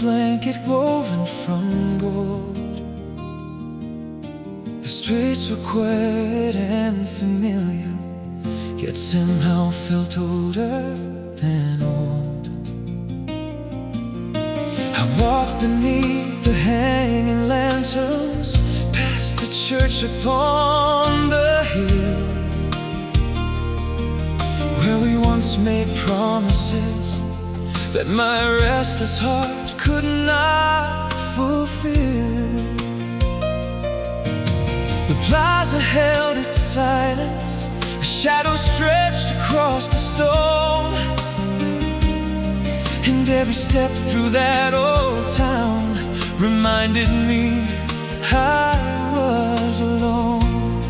blanket woven from gold. The streets were quiet and familiar, yet somehow felt older than old. I walked beneath the hanging lanterns, past the church upon the hill, where we once made promises that my restless heart could not fulfill. The plaza held its silence, a shadow stretched across the stone, and every step through that old town reminded me I was alone.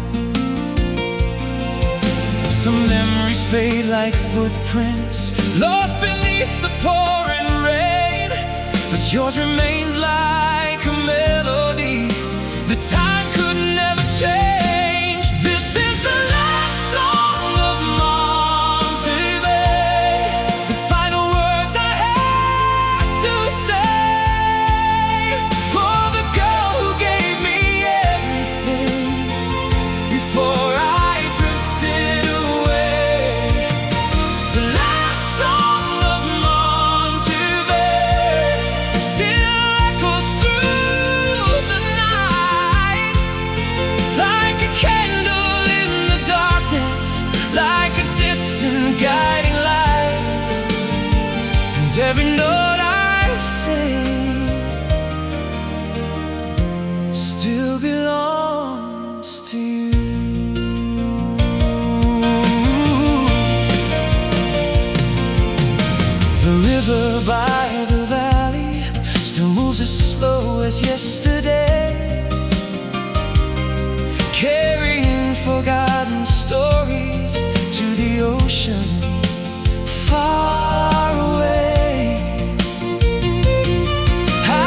Some memories fade like footprints, lost beneath the pouring rain, but yours remains like a melody the time could never change. This is the last song of Monterey, the final words I have to say for the girl who gave me everything before I drifted away. The last song of Monterey still echoes through the night, like a candle in the darkness, like a distant guiding light. And every note I sing still belongs to you. The river by the valley still moves as slow as yesterday, carrying forgotten stories to the ocean far away.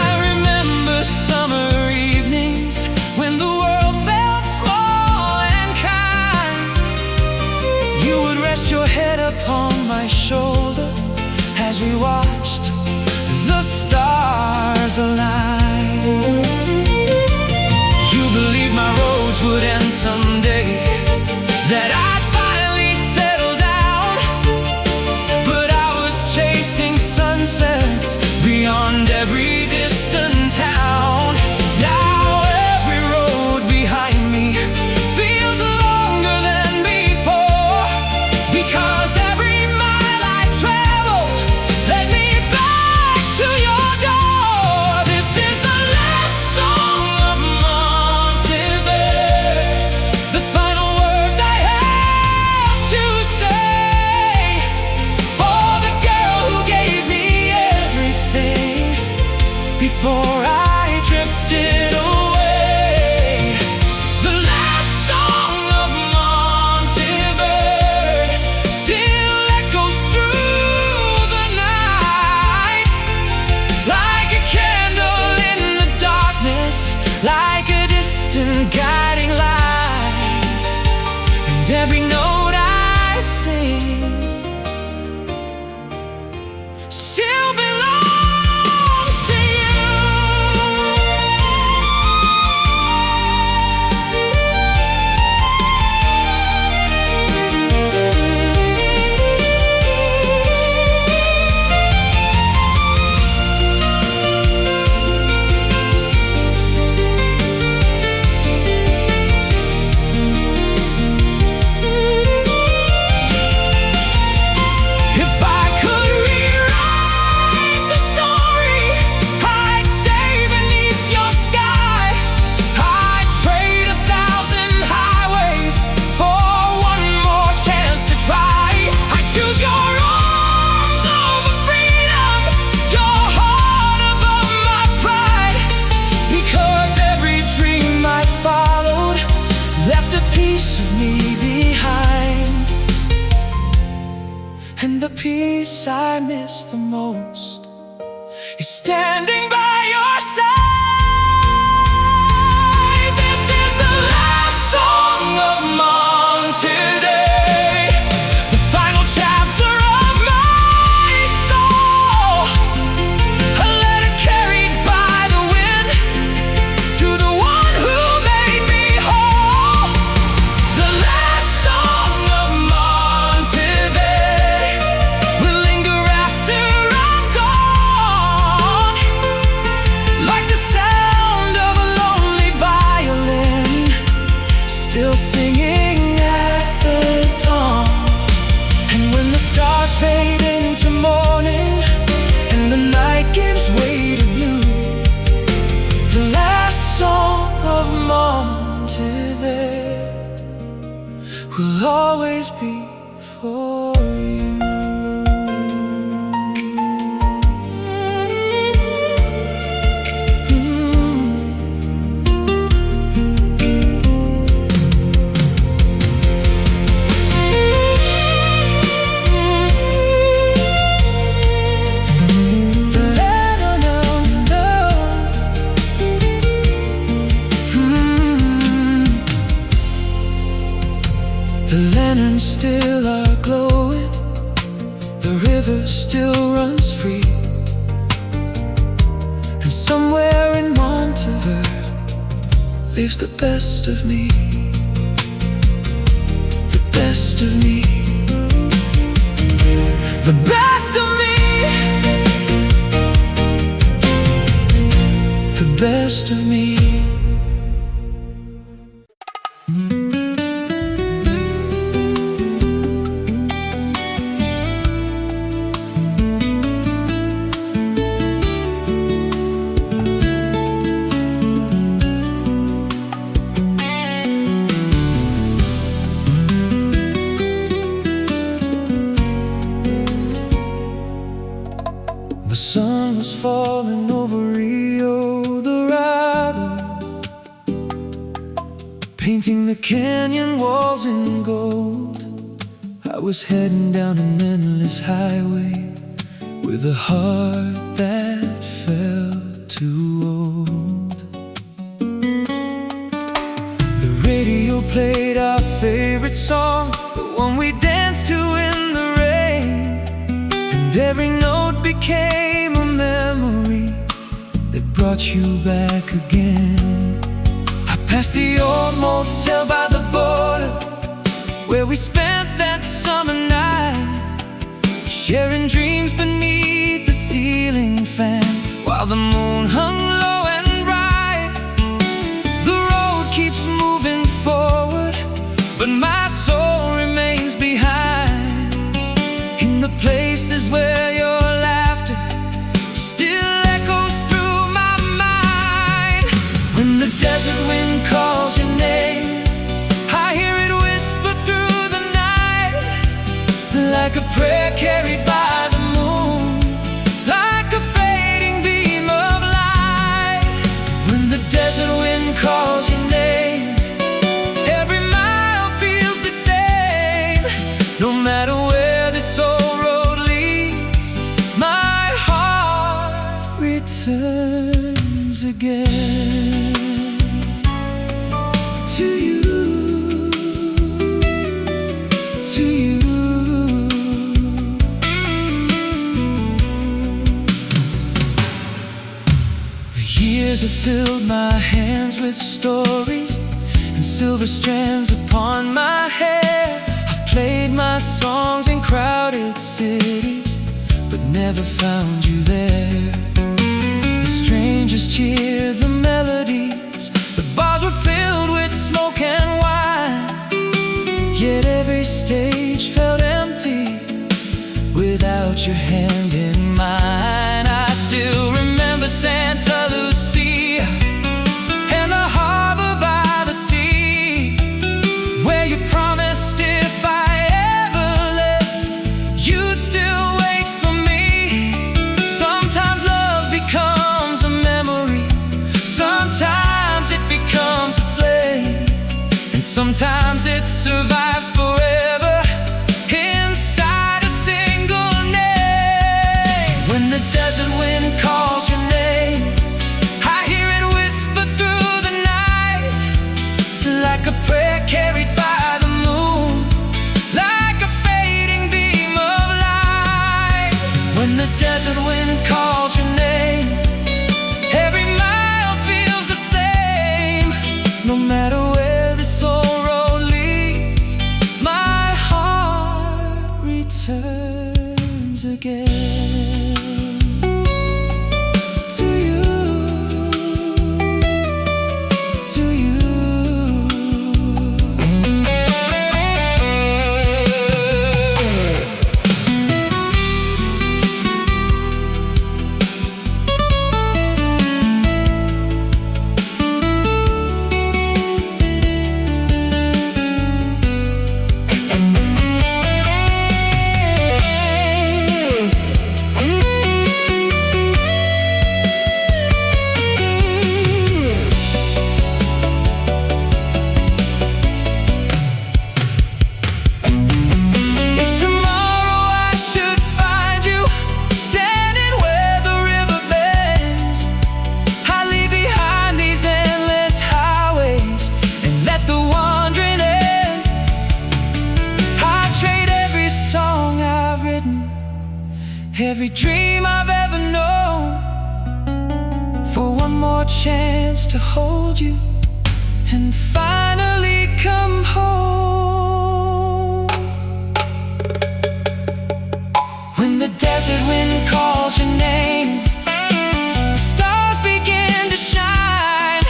I remember summer evenings when the world felt small and kind. You would rest your head upon my shoulder as we watched the stars align. You believed my roads would end someday, that I'd finally settle down, but I was chasing sunsets beyond every distant town. Now every road behind me feels longer than before, because every mile I traveled led me back to your door. This is the last song of Monterey, the final words I have to say for the girl who gave me everything before I drifted away. The last song of Monterey still echoes through the night, like a candle in the darkness, like a distant guiding light. And every note I sing still belongs to you. If I could rewrite the story, I'd stay beneath your sky. I'd trade 1,000 highways for one more chance to try. I'd choose your arms over freedom, your heart above my pride, because every dream I followed left a piece of me behind. And the piece I miss the most is standing by your side. This is the last song of Monterey, the final chapter of my soul. A letter carried always be for you. The lanterns still are glowing, the river still runs free, and somewhere in Monteverde lives the best of me, the best of me, the best of me, the best of me. The sun was falling over Rio Dorado, painting the canyon walls in gold. I was heading down an endless highway with a heart that felt too old. The radio played our favorite song, the one we danced to in the rain, and every note became a memory that brought you back again. I passed the old motel by the border where we spent that summer night, sharing dreams beneath the ceiling fan while the moon hung low and bright. The road keeps moving forward, but my soul remains behind in the places where your laughter still echoes through my mind. When the desert wind calls your name, I hear it whisper through the night, like a prayer carried by the moon, like a fading beam of light. When the desert wind calls your name, every mile feels the same. No matter where this old road leads, my heart returns again to you, to you. The years have filled my hands with stories and silver strands upon my hair. I've played my songs in crowded cities, but never found you there. The strangers cheered the melodies, the bars were filled with smoke and wine, yet every stage felt empty without your hand in mine. I still remember Santa Lucia and the harbor by the sea, where you promised if I ever left, you'd still wait for me. Sometimes love becomes a memory, sometimes it becomes a flame, and sometimes it survives forever inside a single name. When the desert wind calls your name, I hear it whisper through the night, like a prayer carried by the moon, like a fading beam of light. When the desert wind calls your name, every mile feels the same. No matter where this old road leads, chance to hold you and finally come home. When the desert wind calls your name, the stars begin to shine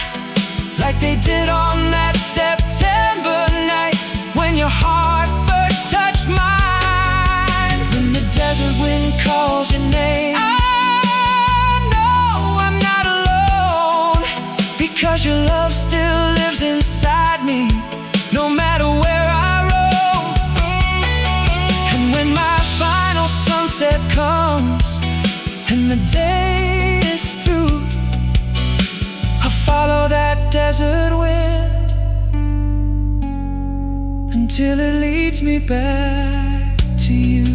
like they did on that September night when your heart first touched mine. When the desert wind calls your name, I know I'm not alone, because your love still lives inside me, no matter where I roam. And when my final sunset comes and the day is through, I'll follow that desert wind until it leads me back to you.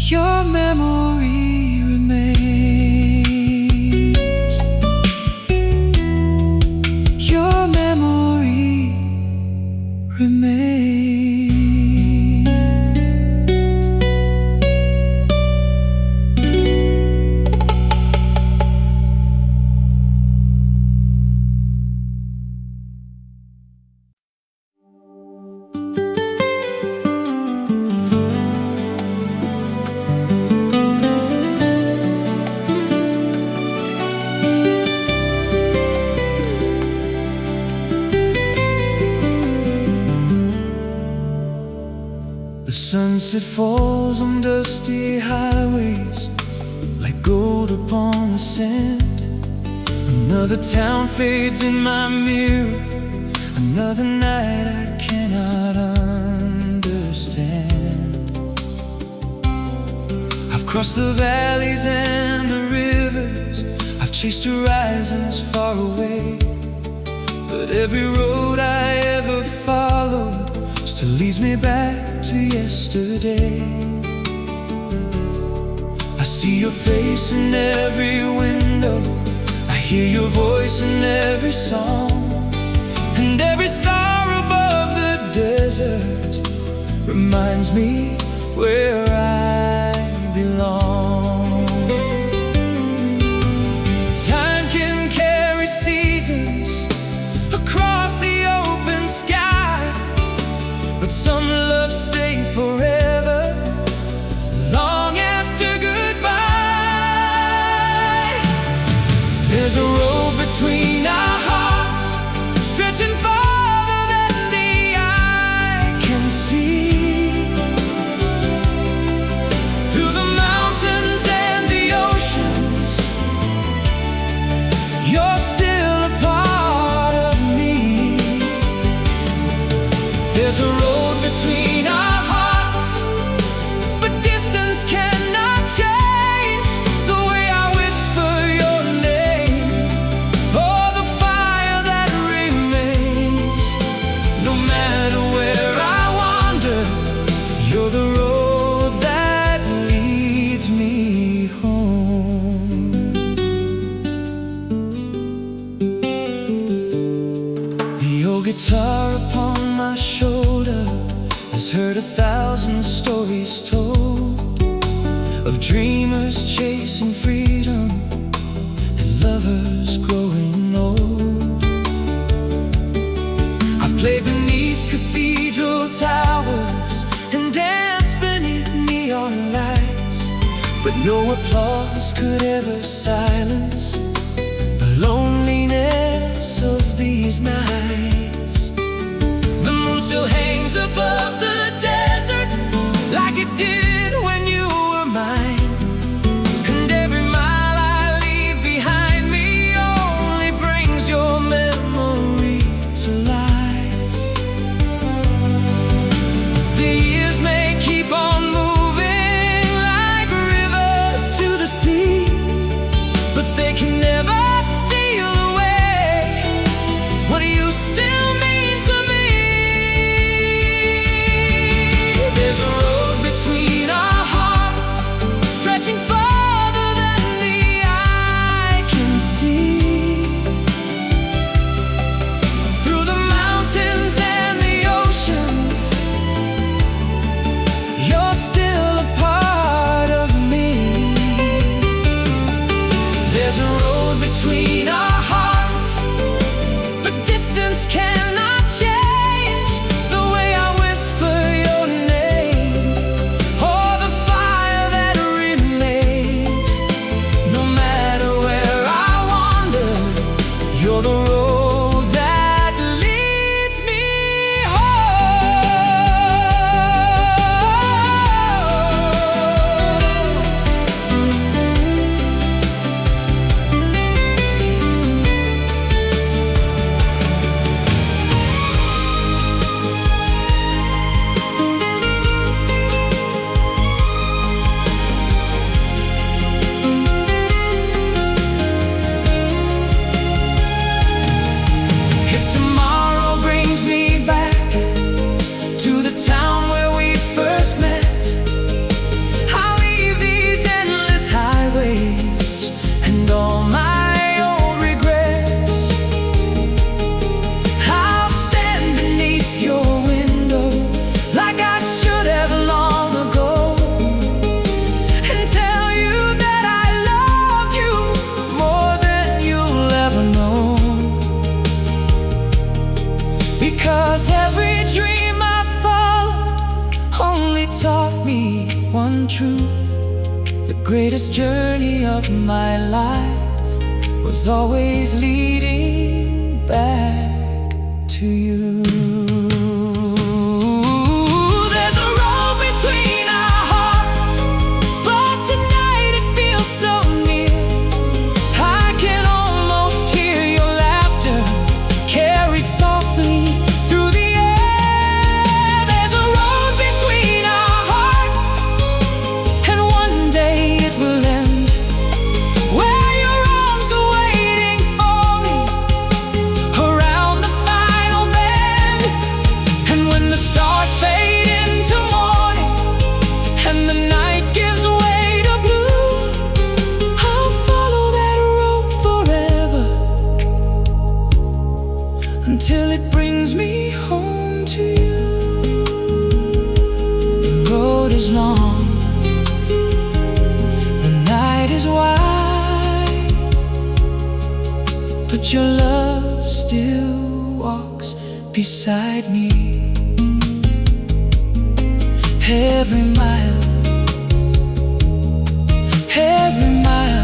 Your memory remains. Your memory remains. Sunset falls on dusty highways like gold upon the sand. Another town fades in my mirror, another night I cannot understand. I've crossed the valleys and the rivers, I've chased horizons far away, but every road I ever followed still leads me back to yesterday. I see your face in every window, I hear your voice in every song, and every star above the desert reminds me where I belong. Time can carry seasons across the open sky, but some love stay forever, long after goodbye. There's a road between our hearts, stretching farther than the eye can see. Through the mountains and the oceans, you're still a part of me. There's a road between our hearts, but distance cannot change the way I whisper your name, or the fire that remains. No matter where I wander, you're the road that leads me home. The old guitar upon my shoulder has heard 1,000 stories told of dreamers chasing freedom and lovers growing old. I've played beneath cathedral towers and danced beneath neon lights, but no applause could ever silence the loneliness of these nights. The moon still hangs above the desert like it did when you were mine, and every mile I leave behind me only brings your memory to life. The years may keep on moving like rivers to the sea, but they can never steal away what you still mean to me. one truth. The greatest journey of my life was always leading back to you. There's a road between our hearts, but tonight it feels so near. I can almost hear your laughter carried softly through the air. There's a road between our hearts, and one day it will end, where your arms are waiting for me around the final bend. And when the stars fade into morning and the night gives way to blue, I'll follow that road forever until it brings me home to you. The road is long, the night is wide, but your love still walks beside me. Every mile, every mile.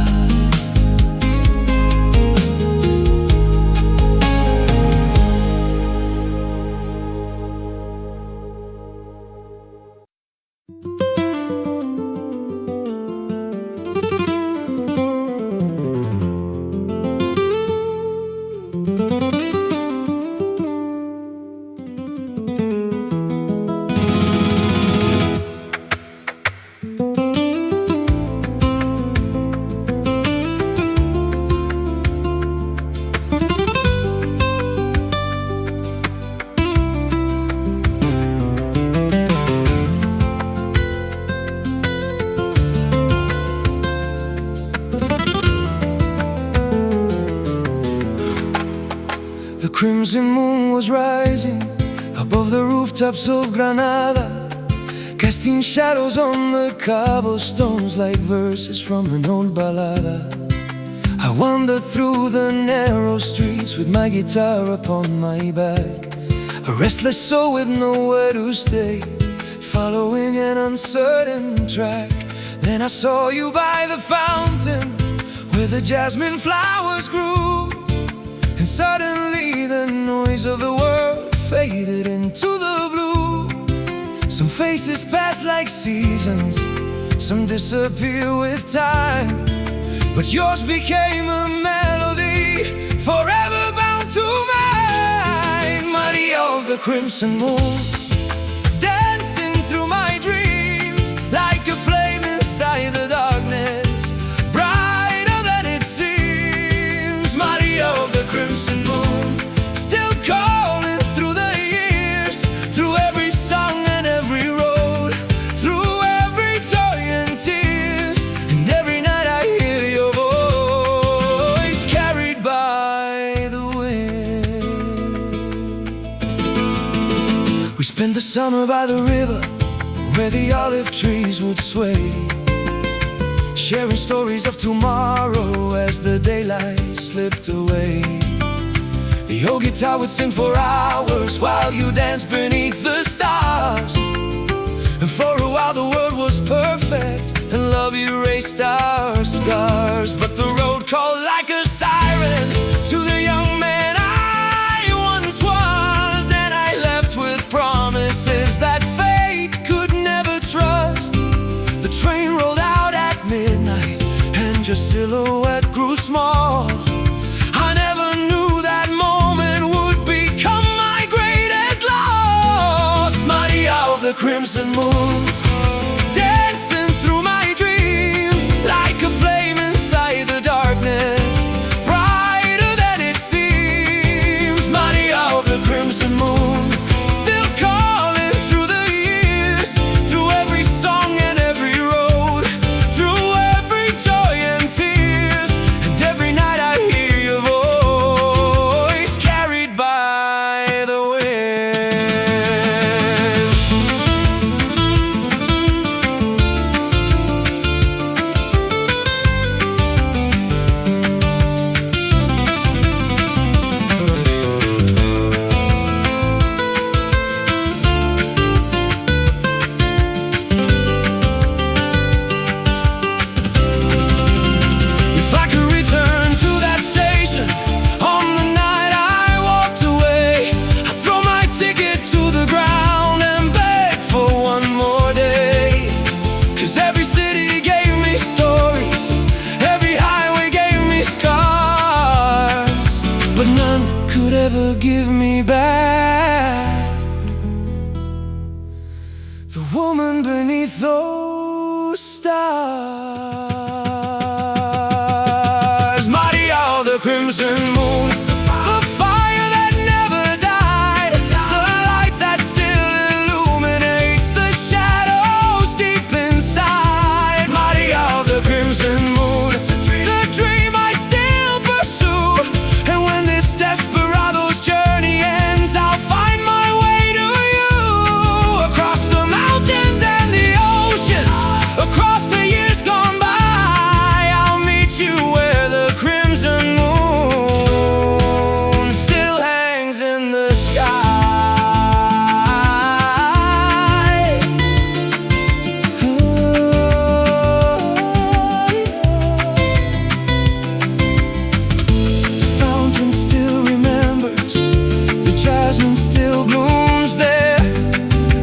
The crimson moon was rising above the rooftops of Granada, casting shadows on the cobblestones like verses from an old ballada. I wandered through the narrow streets with my guitar upon my back, a restless soul with nowhere to stay, following an uncertain track. Then I saw you by the fountain where the jasmine flowers grew, and suddenly the noise of the world faded into the blue. Some faces pass like seasons, some disappear with time, but yours became a melody forever bound to mine. Maria of the crimson moon, dancing through my dreams like a flame inside the darkness, brighter than it seems. Maria of the crimson moon, still calling through the years, through every song and every road, through every joy and tears, and every night I hear your voice carried by the wind. We spent the summer by the river where the olive trees would sway, sharing stories of tomorrow as the daylight slipped away. The old guitar would sing for hours while you danced beneath the stars, and for a while the world was perfect and love erased our scars. But the road called like a siren to the young man I once was, and I left with promises that fate could never trust. The train rolled out at midnight and your silhouette grew small. I never knew that moment would become my greatest loss. Maria of the crimson moon, dancing through my dreams like a flame inside the darkness, brighter than it seems. Maria of the crimson moon, still calling through the years, through every song and every road, through every joy and tears, and every night I hear your voice carried by the wind. the woman beneath those stars. Maria, the crimson moon, the fire that never died, the light that still illuminates the shadows deep inside. Maria, the crimson moon, the dream I still pursue. And when this desperado's journey ends, I'll find my way to you. Across the mountains and the oceans, across the years gone by, I'll meet you where the crimson moon still hangs in the sky. The fountain still remembers, the jasmine still blooms there,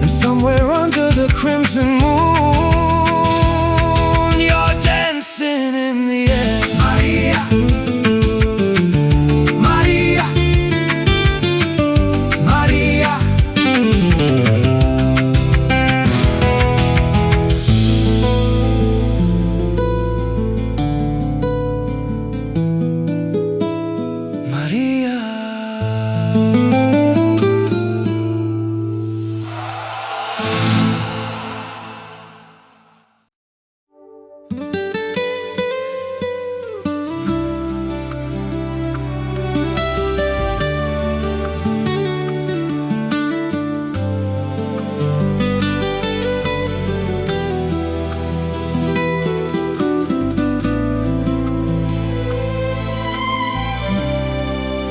and somewhere under the crimson moon, you're dancing in the air. Maria, Maria, Maria. Maria.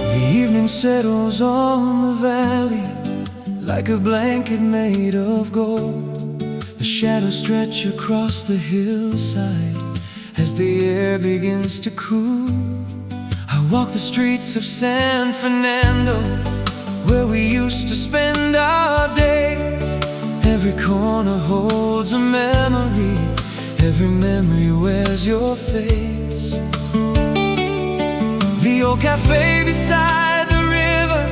The evening settles on the valley like a blanket made of gold. The shadows stretch across the hillside as the air begins to cool. I walk the streets of San Fernando, where we used to spend our days. Every corner holds a memory, every memory wears your face. The old cafe beside the river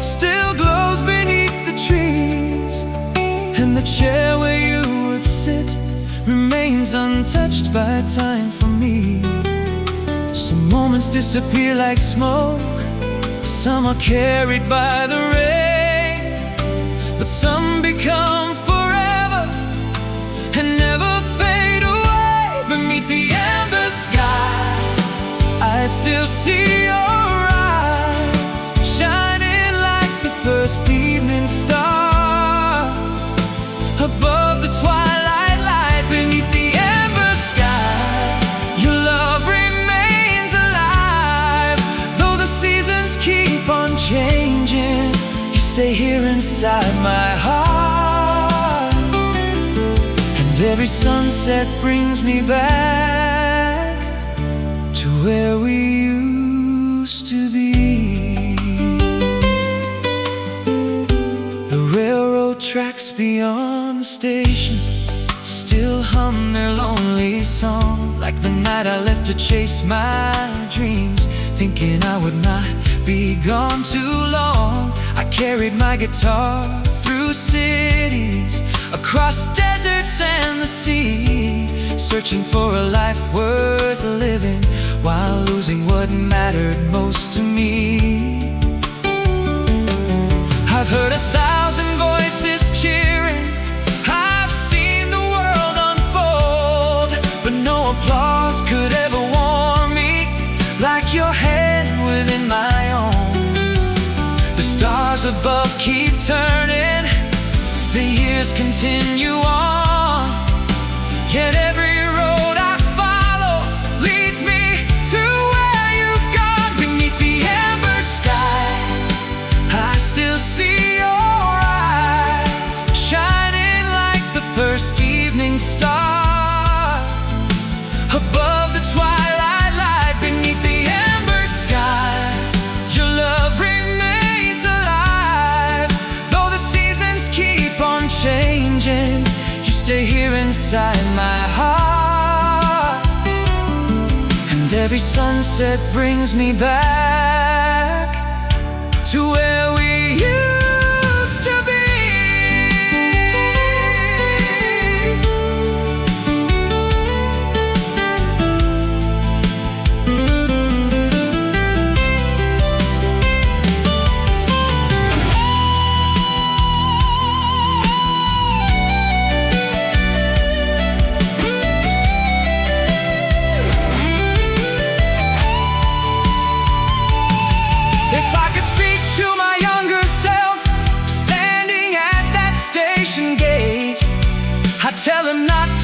still glows beneath the trees, and the chair where you would sit remains untouched by time for me. Some moments disappear like smoke, some are carried by the rain, but some become forever and never fade away. Beneath the amber sky, I still see your eyes shining like the first evening star above the twilight light. Beneath the amber sky, your love remains alive. Though the seasons keep on changing, you stay here inside my heart. And every sunset brings me back to where we used to be. The railroad tracks beyond the station still hum their lonely song, like the night I left to chase my dreams, thinking I would not be gone too long. I carried my guitar through cities, across deserts and the sea, searching for a life worth living while losing what mattered most to me. I've heard 1,000 voices cheering, I've seen the world unfold, but no applause could ever warm me like your hand within my own. The stars above keep turning, the years continue on, yet every road I follow leads me to where you've gone. Beneath the amber sky, I still see your eyes shining like the first evening star above the twilight light. Beneath the amber sky, your love remains alive. Though the seasons keep on changing, you stay here inside my heart. And every sunset brings me back to where we used to be.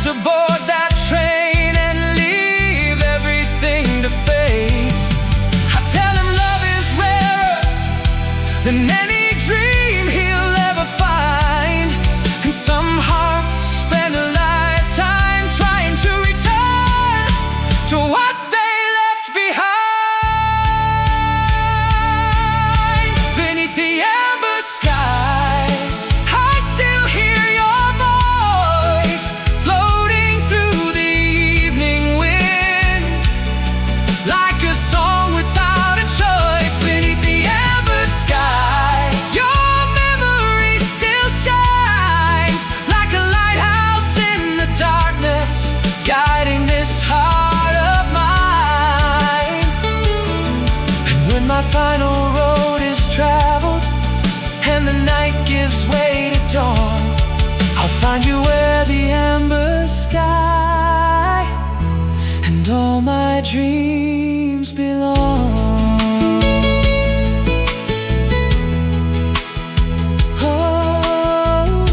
to board that train and leave everything to fate. I tell him love is rarer than any dream he'll ever find, and some hearts spend a lifetime trying to return to what they left behind. Beneath the amber sky, I still hear your voice floating through the evening wind, like a song without a choice. Beneath the amber sky, your memory still shines like a lighthouse in the darkness, guiding this heart of mine. And when my final road is traveled and the night gives way to dawn, I'll find you where the amber sky and all my dreams belong. Oh,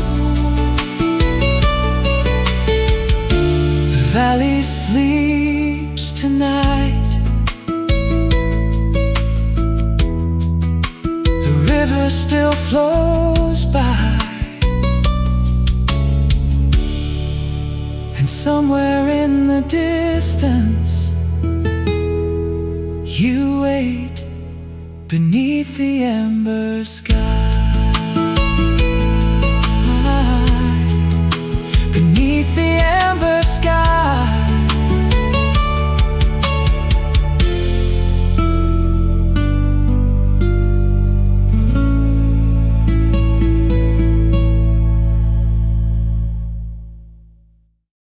the valley sleeps tonight, the river still flows by, and somewhere in the distance you wait beneath the amber sky.